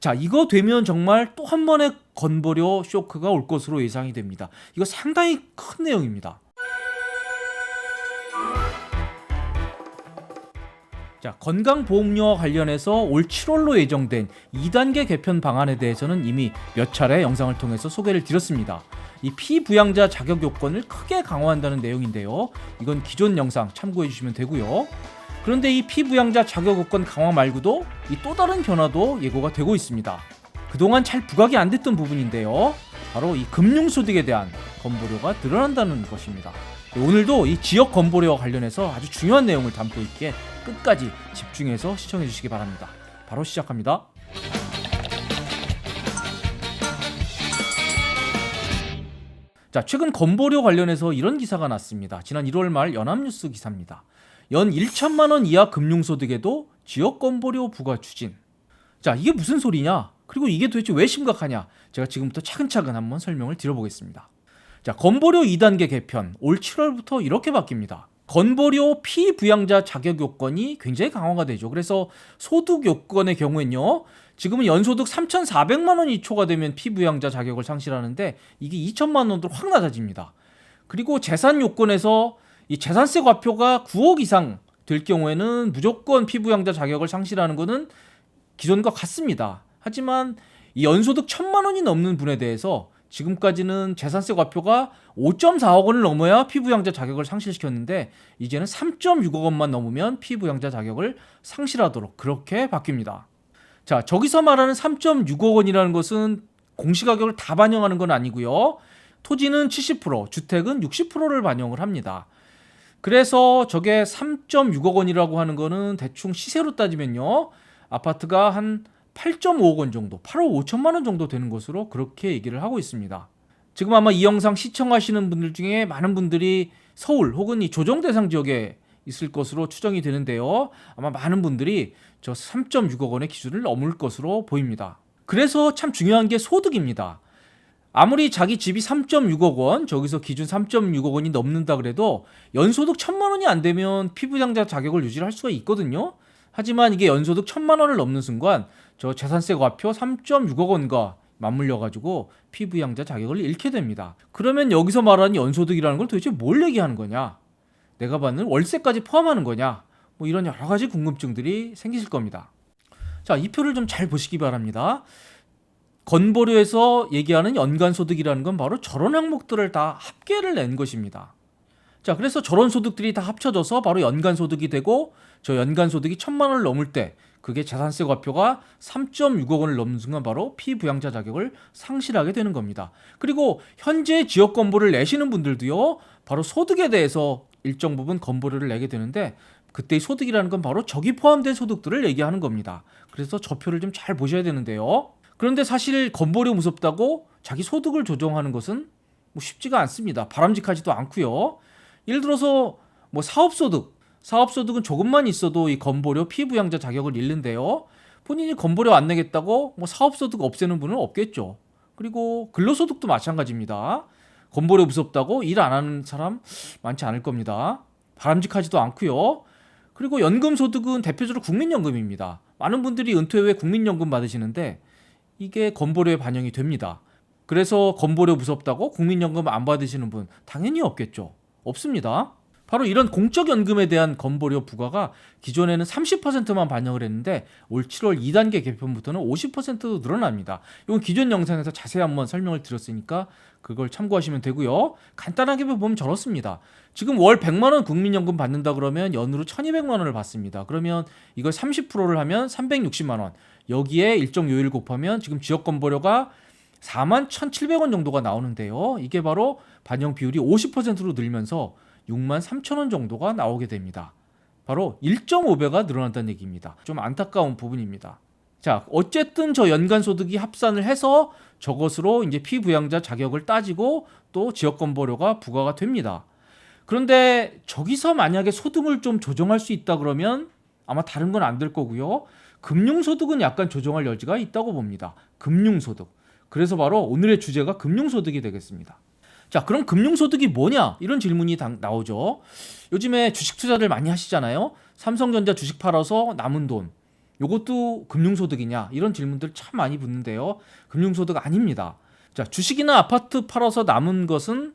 자, 이거 되면 정말 또 한 번의 건보료 쇼크가 올 것으로 예상이 됩니다. 이거 상당히 큰 내용입니다. 자, 건강보험료와 관련해서 올 7월로 예정된 2단계 개편 방안에 대해서는 이미 몇 차례 영상을 통해서 소개를 드렸습니다. 이 피부양자 자격 요건을 크게 강화한다는 내용인데요. 이건 기존 영상 참고해 주시면 되고요. 그런데 이 피부양자 자격 요건 강화 말고도 이 또 다른 변화도 예고가 되고 있습니다. 그동안 잘 부각이 안 됐던 부분인데요. 바로 이 금융소득에 대한 건보료가 늘어난다는 것입니다. 오늘도 이 지역 건보료와 관련해서 아주 중요한 내용을 담고 있기에 끝까지 집중해서 시청해 주시기 바랍니다. 바로 시작합니다. 자, 최근 건보료 관련해서 이런 기사가 났습니다. 지난 1월 말 연합뉴스 기사입니다. 연 1천만 원 이하 금융소득에도 지역 건보료 부과 추진. 자, 이게 무슨 소리냐? 그리고 이게 도대체 왜 심각하냐? 제가 지금부터 차근차근 한번 설명을 드려보겠습니다. 자, 건보료 2단계 개편 올 7월부터 이렇게 바뀝니다. 건보료 피부양자 자격 요건이 굉장히 강화가 되죠. 그래서 소득 요건의 경우에는요, 지금은 연소득 3,400만 원이 초과되면 피부양자 자격을 상실하는데 이게 2천만 원으로 확 낮아집니다. 그리고 재산 요건에서 이 재산세 과표가 9억 이상 될 경우에는 무조건 피부양자 자격을 상실하는 것은 기존과 같습니다. 하지만 이 연소득 1,000만 원이 넘는 분에 대해서 지금까지는 재산세 과표가 5.4억 원을 넘어야 피부양자 자격을 상실시켰는데 이제는 3.6억 원만 넘으면 피부양자 자격을 상실하도록 그렇게 바뀝니다. 자, 저기서 말하는 3.6억 원이라는 것은 공시가격을 다 반영하는 건 아니고요. 토지는 70%, 주택은 60%를 반영을 합니다. 그래서 저게 3.6억 원이라고 하는 거는 대충 시세로 따지면요, 아파트가 한 8.5억 원 정도, 8억 5천만 원 정도 되는 것으로 그렇게 얘기를 하고 있습니다. 지금 아마 이 영상 시청하시는 분들 중에 많은 분들이 서울 혹은 이 조정 대상 지역에 있을 것으로 추정이 되는데요. 아마 많은 분들이 저 3.6억 원의 기준을 넘을 것으로 보입니다. 그래서 참 중요한 게 소득입니다. 아무리 자기 집이 3.6억 원, 저기서 기준 3.6억 원이 넘는다 그래도 연소득 1,000만 원이 안 되면 피부양자 자격을 유지할 수가 있거든요. 하지만 이게 연소득 1,000만 원을 넘는 순간 저 재산세 과표 3.6억 원과 맞물려 가지고 피부양자 자격을 잃게 됩니다. 그러면 여기서 말하는 연소득이라는 걸 도대체 뭘 얘기하는 거냐? 내가 받는 월세까지 포함하는 거냐? 뭐 이런 여러 가지 궁금증들이 생기실 겁니다. 자, 이 표를 좀 잘 보시기 바랍니다. 건보료에서 얘기하는 연간소득이라는 건 바로 저런 항목들을 다 합계를 낸 것입니다. 자, 그래서 저런 소득들이 다 합쳐져서 바로 연간소득이 되고 저 연간소득이 1,000만 원을 넘을 때 그게 재산세 과표가 3.6억 원을 넘는 순간 바로 피부양자 자격을 상실하게 되는 겁니다. 그리고 현재 지역 건보를 내시는 분들도요, 바로 소득에 대해서 일정 부분 건보료를 내게 되는데 그때의 소득이라는 건 바로 저기 포함된 소득들을 얘기하는 겁니다. 그래서 저 표를 좀 잘 보셔야 되는데요. 그런데 사실 건보료 무섭다고 자기 소득을 조정하는 것은 뭐 쉽지가 않습니다. 바람직하지도 않고요. 예를 들어서 뭐 사업소득은 조금만 있어도 이 건보료 피부양자 자격을 잃는데요. 본인이 건보료 안 내겠다고 뭐 사업소득 없애는 분은 없겠죠. 그리고 근로소득도 마찬가지입니다. 건보료 무섭다고 일 안 하는 사람 많지 않을 겁니다. 바람직하지도 않고요. 그리고 연금소득은 대표적으로 국민연금입니다. 많은 분들이 은퇴 후에 국민연금 받으시는데 이게 건보료에 반영이 됩니다. 그래서 건보료 무섭다고 국민연금 안 받으시는 분 당연히 없겠죠. 없습니다. 바로 이런 공적연금에 대한 건보료 부과가 기존에는 30%만 반영을 했는데 올 7월 2단계 개편부터는 50%도 늘어납니다. 이건 기존 영상에서 자세히 한번 설명을 드렸으니까 그걸 참고하시면 되고요. 간단하게 보면 저렇습니다. 지금 월 100만 원 국민연금 받는다 그러면 연으로 1,200만 원을 받습니다. 그러면 이걸 30%를 하면 360만 원. 여기에 일정 요일 곱하면 지금 지역 건보료가 41,700원 정도가 나오는데요. 이게 바로 반영 비율이 50%로 늘면서 63,000원 정도가 나오게 됩니다. 바로 1.5배가 늘어난다는 얘기입니다. 좀 안타까운 부분입니다. 자, 어쨌든 저 연간소득이 합산을 해서 저것으로 이제 피부양자 자격을 따지고 또 지역건보료가 부과가 됩니다. 그런데 저기서 만약에 소득을 좀 조정할 수 있다 그러면 아마 다른 건 안 될 거고요. 금융소득은 약간 조정할 여지가 있다고 봅니다. 금융소득. 그래서 바로 오늘의 주제가 금융소득이 되겠습니다. 자, 그럼 금융소득이 뭐냐? 이런 질문이 나오죠. 요즘에 주식 투자를 많이 하시잖아요. 삼성전자 주식 팔아서 남은 돈, 요것도 금융소득이냐 이런 질문들 참 많이 붙는데요. 금융소득 아닙니다. 자, 주식이나 아파트 팔아서 남은 것은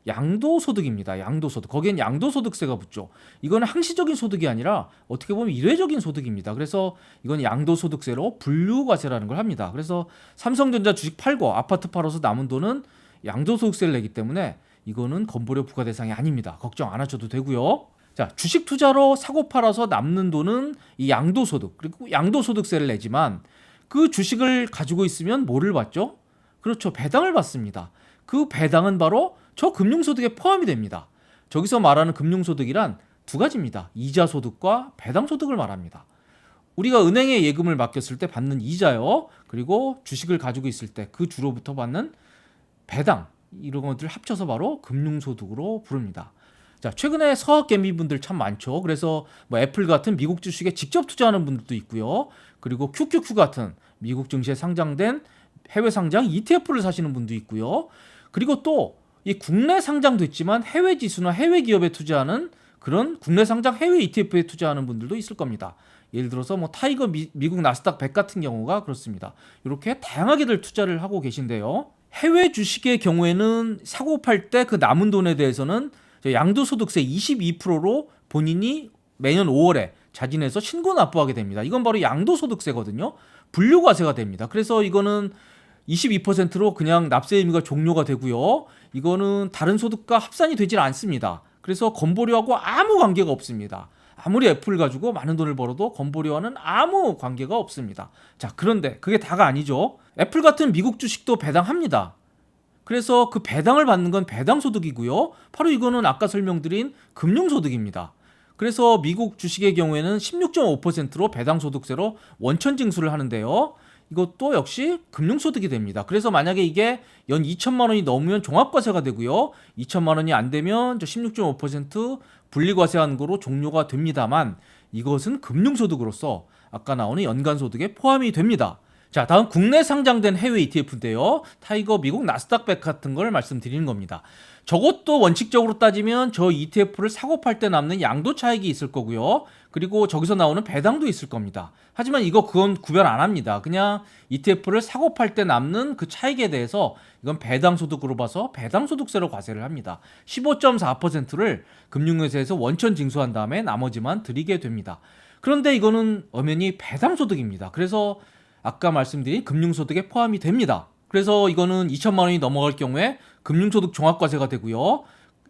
양도소득입니다. 양도소득. 거기엔 양도소득세가 붙죠. 이거는 항시적인 소득이 아니라 어떻게 보면 일회적인 소득입니다. 그래서 이건 양도소득세로 분류과세라는 걸 합니다. 그래서 삼성전자 주식 팔고 아파트 팔아서 남은 돈은 양도소득세를 내기 때문에 이거는 건보료 부과 대상이 아닙니다. 걱정 안 하셔도 되고요. 자, 주식 투자로 사고 팔아서 남는 돈은 이 양도소득, 그리고 양도소득세를 내지만 그 주식을 가지고 있으면 뭐를 받죠? 그렇죠. 배당을 받습니다. 그 배당은 바로 저 금융소득에 포함이 됩니다. 저기서 말하는 금융소득이란 두 가지입니다. 이자소득과 배당소득을 말합니다. 우리가 은행에 예금을 맡겼을 때 받는 이자요. 그리고 주식을 가지고 있을 때 그 주로부터 받는 배당, 이런 것들 합쳐서 바로 금융소득으로 부릅니다. 자, 최근에 서학개미분들 참 많죠. 그래서 뭐 애플 같은 미국 주식에 직접 투자하는 분들도 있고요. 그리고 QQQ 같은 미국 증시에 상장된 해외 상장 ETF를 사시는 분도 있고요. 그리고 또 이 국내 상장도 있지만 해외 지수나 해외 기업에 투자하는 그런 국내 상장 해외 ETF에 투자하는 분들도 있을 겁니다. 예를 들어서 뭐 타이거 미국 나스닥 100 같은 경우가 그렇습니다. 이렇게 다양하게들 투자를 하고 계신데요. 해외 주식의 경우에는 사고 팔 때 그 남은 돈에 대해서는 양도소득세 22%로 본인이 매년 5월에 자진해서 신고 납부하게 됩니다. 이건 바로 양도소득세거든요. 분류과세가 됩니다. 그래서 이거는 22%로 그냥 납세 의무가 종료가 되고요. 이거는 다른 소득과 합산이 되질 않습니다. 그래서 건보료하고 아무 관계가 없습니다. 아무리 애플 가지고 많은 돈을 벌어도 건보료와는 아무 관계가 없습니다. 자, 그런데 그게 다가 아니죠. 애플 같은 미국 주식도 배당합니다. 그래서 그 배당을 받는 건 배당소득이고요. 바로 이거는 아까 설명드린 금융소득입니다. 그래서 미국 주식의 경우에는 16.5%로 배당소득세로 원천징수를 하는데요. 이것도 역시 금융소득이 됩니다. 그래서 만약에 이게 연 2천만 원이 넘으면 종합과세가 되고요. 2천만 원이 안 되면 16.5% 분리과세하는 거로 종료가 됩니다만 이것은 금융소득으로서 아까 나오는 연간소득에 포함이 됩니다. 자, 다음 국내 상장된 해외 ETF인데요. 타이거 미국 나스닥 100 같은 걸 말씀드리는 겁니다. 저것도 원칙적으로 따지면 저 ETF를 사고 팔 때 남는 양도 차익이 있을 거고요. 그리고 저기서 나오는 배당도 있을 겁니다. 하지만 그건 구별 안 합니다. 그냥 ETF를 사고 팔 때 남는 그 차익에 대해서 이건 배당소득으로 봐서 배당소득세로 과세를 합니다. 15.4%를 금융회사에서 원천 징수한 다음에 나머지만 드리게 됩니다. 그런데 이거는 엄연히 배당소득입니다. 그래서 아까 말씀드린 금융소득에 포함이 됩니다. 그래서 이거는 2천만 원이 넘어갈 경우에 금융소득 종합과세가 되고요.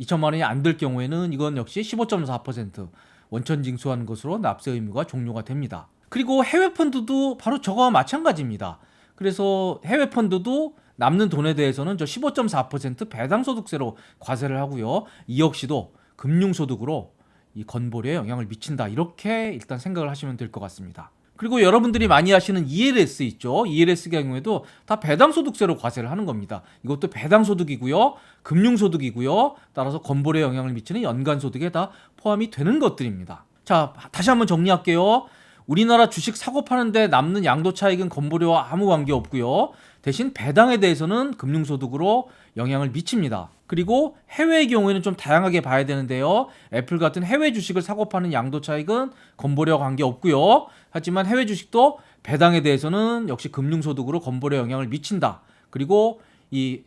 2천만 원이 안 될 경우에는 이건 역시 15.4% 원천 징수하는 것으로 납세 의무가 종료가 됩니다. 그리고 해외 펀드도 바로 저거와 마찬가지입니다. 그래서 해외 펀드도 남는 돈에 대해서는 저 15.4% 배당소득세로 과세를 하고요. 이 역시도 금융소득으로 이 건보료에 영향을 미친다. 이렇게 일단 생각을 하시면 될 것 같습니다. 그리고 여러분들이 많이 하시는 ELS 있죠. ELS 경우에도 다 배당소득세로 과세를 하는 겁니다. 이것도 배당소득이고요. 금융소득이고요. 따라서 건보료에 영향을 미치는 연간소득에 다 포함이 되는 것들입니다. 자, 다시 한번 정리할게요. 우리나라 주식 사고 파는데 남는 양도 차익은 건보료와 아무 관계 없고요. 대신 배당에 대해서는 금융소득으로 영향을 미칩니다. 그리고 해외의 경우에는 좀 다양하게 봐야 되는데요. 애플 같은 해외 주식을 사고 파는 양도 차익은 건보료와 관계 없고요. 하지만 해외 주식도 배당에 대해서는 역시 금융소득으로 건보료에 영향을 미친다. 그리고 이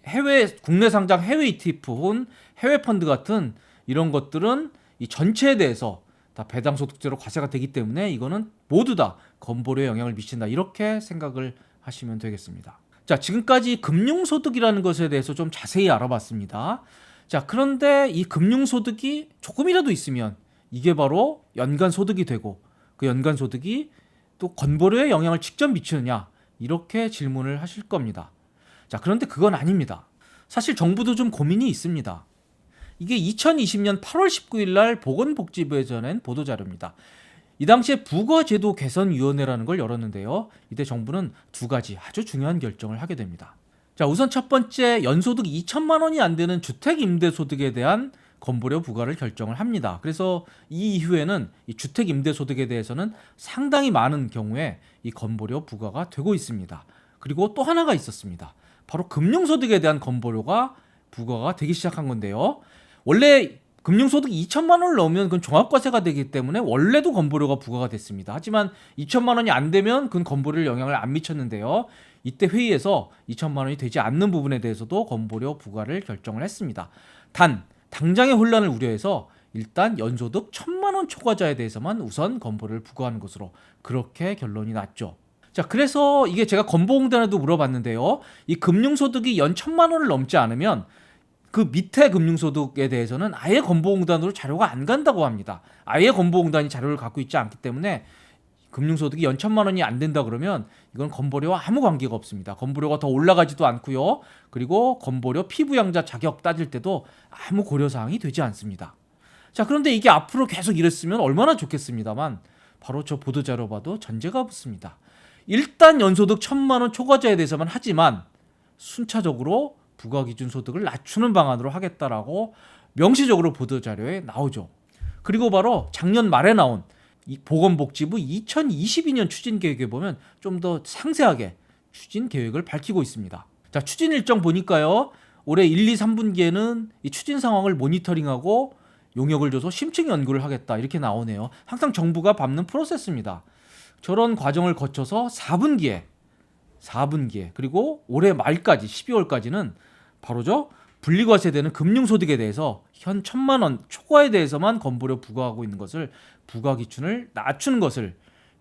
국내 상장 해외 ETF 혹은 해외 펀드 같은 이런 것들은 이 전체에 대해서 다 배당소득세로 과세가 되기 때문에 이거는 모두 다 건보료에 영향을 미친다. 이렇게 생각을 하시면 되겠습니다. 자, 지금까지 금융소득이라는 것에 대해서 좀 자세히 알아봤습니다. 자, 그런데 이 금융소득이 조금이라도 있으면 이게 바로 연간소득이 되고 그 연간소득이 또 건보료에 영향을 직접 미치느냐 이렇게 질문을 하실 겁니다. 자, 그런데 그건 아닙니다. 사실 정부도 좀 고민이 있습니다. 이게 2020년 8월 19일 날 보건복지부에 전한 보도자료입니다. 이 당시에 부가제도 개선위원회라는 걸 열었는데요. 이때 정부는 두 가지 아주 중요한 결정을 하게 됩니다. 자, 우선 첫 번째, 연소득 2천만 원이 안 되는 주택임대소득에 대한 건보료 부과를 결정을 합니다. 그래서 이 이후에는 이 주택임대소득에 대해서는 상당히 많은 경우에 이 건보료 부과가 되고 있습니다. 그리고 또 하나가 있었습니다. 바로 금융소득에 대한 건보료가 부과가 되기 시작한 건데요. 원래 금융소득 2천만 원을 넘으면 그건 종합과세가 되기 때문에 원래도 건보료가 부과가 됐습니다. 하지만 2천만 원이 안 되면 그건 건보료를 영향을 안 미쳤는데요. 이때 회의에서 2천만 원이 되지 않는 부분에 대해서도 건보료 부과를 결정을 했습니다. 단 당장의 혼란을 우려해서 일단 연소득 1,000만 원 초과자에 대해서만 우선 건보료를 부과하는 것으로 그렇게 결론이 났죠. 자, 그래서 이게 제가 건보공단에도 물어봤는데요. 이 금융소득이 연 1,000만 원을 넘지 않으면 그 밑에 금융소득에 대해서는 아예 건보공단으로 자료가 안 간다고 합니다. 아예 건보공단이 자료를 갖고 있지 않기 때문에 금융소득이 연 1,000만 원이 안 된다 그러면 이건 건보료와 아무 관계가 없습니다. 건보료가 더 올라가지도 않고요. 그리고 건보료 피부양자 자격 따질 때도 아무 고려사항이 되지 않습니다. 자, 그런데 이게 앞으로 계속 이랬으면 얼마나 좋겠습니다만 바로 저 보도자료 봐도 전제가 붙습니다. 일단 연소득 1,000만 원 초과자에 대해서만 하지만 순차적으로 부과기준 소득을 낮추는 방안으로 하겠다라고 명시적으로 보도자료에 나오죠. 그리고 바로 작년 말에 나온 이 보건복지부 2022년 추진계획에 보면 좀 더 상세하게 추진계획을 밝히고 있습니다. 자, 추진 일정 보니까요. 올해 1, 2, 3분기에는 이 추진 상황을 모니터링하고 용역을 줘서 심층 연구를 하겠다 이렇게 나오네요. 항상 정부가 밟는 프로세스입니다. 저런 과정을 거쳐서 4분기에 그리고 올해 말까지 12월까지는 바로 저 분리과세되는 금융소득에 대해서 현 1,000만 원 초과에 대해서만 건보료 부과하고 있는 것을 부과기준을 낮추는 것을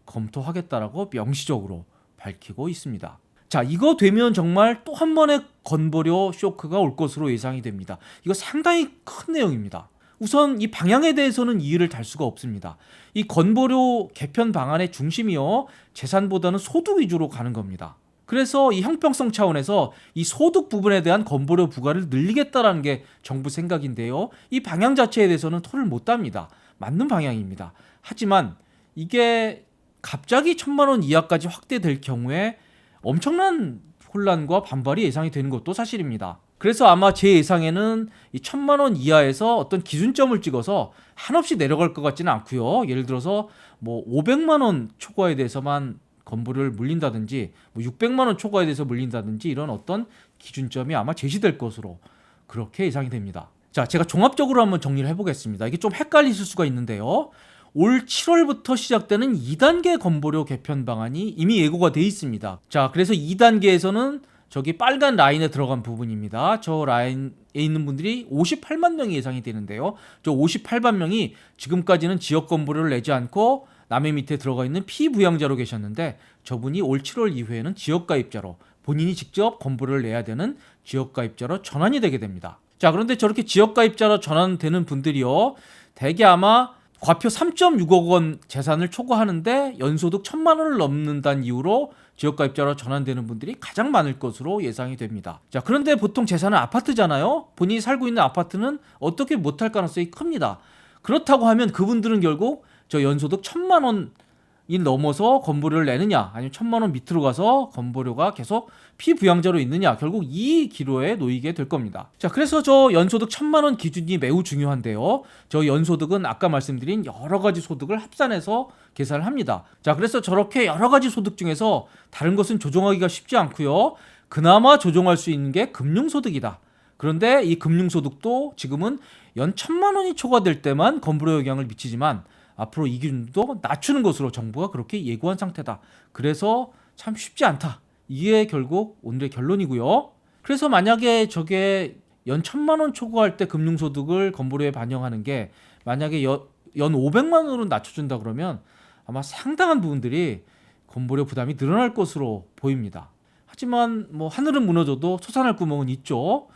검토하겠다라고 명시적으로 밝히고 있습니다. 자, 이거 되면 정말 또 한 번의 건보료 쇼크가 올 것으로 예상이 됩니다. 이거 상당히 큰 내용입니다. 우선 이 방향에 대해서는 이의를 달 수가 없습니다. 이 건보료 개편 방안의 중심이요, 재산보다는 소득 위주로 가는 겁니다. 그래서 이 형평성 차원에서 이 소득 부분에 대한 건보료 부과를 늘리겠다라는 게 정부 생각인데요. 이 방향 자체에 대해서는 토를 못 답니다. 맞는 방향입니다. 하지만 이게 갑자기 1,000만 원 이하까지 확대될 경우에 엄청난 혼란과 반발이 예상이 되는 것도 사실입니다. 그래서 아마 제 예상에는 이 1,000만 원 이하에서 어떤 기준점을 찍어서 한없이 내려갈 것 같지는 않고요. 예를 들어서 뭐 500만 원 초과에 대해서만 건보료를 물린다든지 뭐 600만 원 초과에 대해서 물린다든지 이런 어떤 기준점이 아마 제시될 것으로 그렇게 예상이 됩니다. 자, 제가 종합적으로 한번 정리를 해보겠습니다. 이게 좀 헷갈리실 수가 있는데요. 올 7월부터 시작되는 2단계 건보료 개편 방안이 이미 예고가 돼 있습니다. 자, 그래서 2단계에서는 저기 빨간 라인에 들어간 부분입니다. 저 라인에 있는 분들이 58만 명이 예상이 되는데요. 저 58만 명이 지금까지는 지역 건보료를 내지 않고 남의 밑에 들어가 있는 피부양자로 계셨는데 저분이 올 7월 이후에는 지역가입자로 본인이 직접 건보료를 내야 되는 지역가입자로 전환이 되게 됩니다. 자, 그런데 저렇게 지역가입자로 전환되는 분들이요, 대개 아마 과표 3.6억 원 재산을 초과하는데 연소득 1,000만 원을 넘는다는 이유로 지역가입자로 전환되는 분들이 가장 많을 것으로 예상이 됩니다. 자, 그런데 보통 재산은 아파트잖아요. 본인이 살고 있는 아파트는 어떻게 못할 가능성이 큽니다. 그렇다고 하면 그분들은 결국 저 연소득 1,000만 원이 넘어서 건보료를 내느냐, 아니면 1,000만 원 밑으로 가서 건보료가 계속 피부양자로 있느냐, 결국 이 기로에 놓이게 될 겁니다. 자, 그래서 저 연소득 1,000만 원 기준이 매우 중요한데요. 저 연소득은 아까 말씀드린 여러 가지 소득을 합산해서 계산을 합니다. 자, 그래서 저렇게 여러 가지 소득 중에서 다른 것은 조정하기가 쉽지 않고요. 그나마 조정할 수 있는 게 금융소득이다. 그런데 이 금융소득도 지금은 연 1,000만 원이 초과될 때만 건보료 영향을 미치지만 앞으로 이 기준도 낮추는 것으로 정부가 그렇게 예고한 상태다. 그래서 참 쉽지 않다. 이게 결국 오늘의 결론이고요. 그래서 만약에 저게 연 1,000만 원 초과할 때 금융소득을 건보료에 반영하는 게 만약에 연 500만 원으로 낮춰준다 그러면 아마 상당한 부분들이 건보료 부담이 늘어날 것으로 보입니다. 하지만 뭐 하늘은 무너져도 솟아날 구멍은 있죠.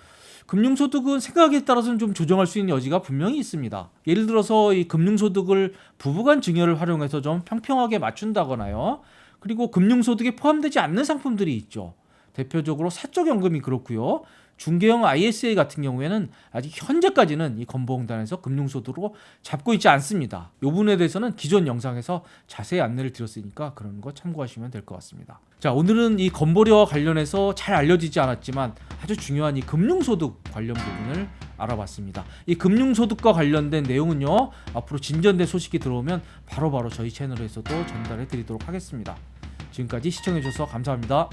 금융소득은 생각에 따라서는 좀 조정할 수 있는 여지가 분명히 있습니다. 예를 들어서 이 금융소득을 부부간 증여를 활용해서 좀 평평하게 맞춘다거나요. 그리고 금융소득에 포함되지 않는 상품들이 있죠. 대표적으로 사적연금이 그렇고요. 중개형 ISA 같은 경우에는 아직 현재까지는 이 건보공단에서 금융소득으로 잡고 있지 않습니다. 이 부분에 대해서는 기존 영상에서 자세히 안내를 드렸으니까 그런 거 참고하시면 될 것 같습니다. 자, 오늘은 이 건보료와 관련해서 잘 알려지지 않았지만 아주 중요한 이 금융소득 관련 부분을 알아봤습니다. 이 금융소득과 관련된 내용은요, 앞으로 진전된 소식이 들어오면 바로바로 저희 채널에서도 전달해 드리도록 하겠습니다. 지금까지 시청해 주셔서 감사합니다.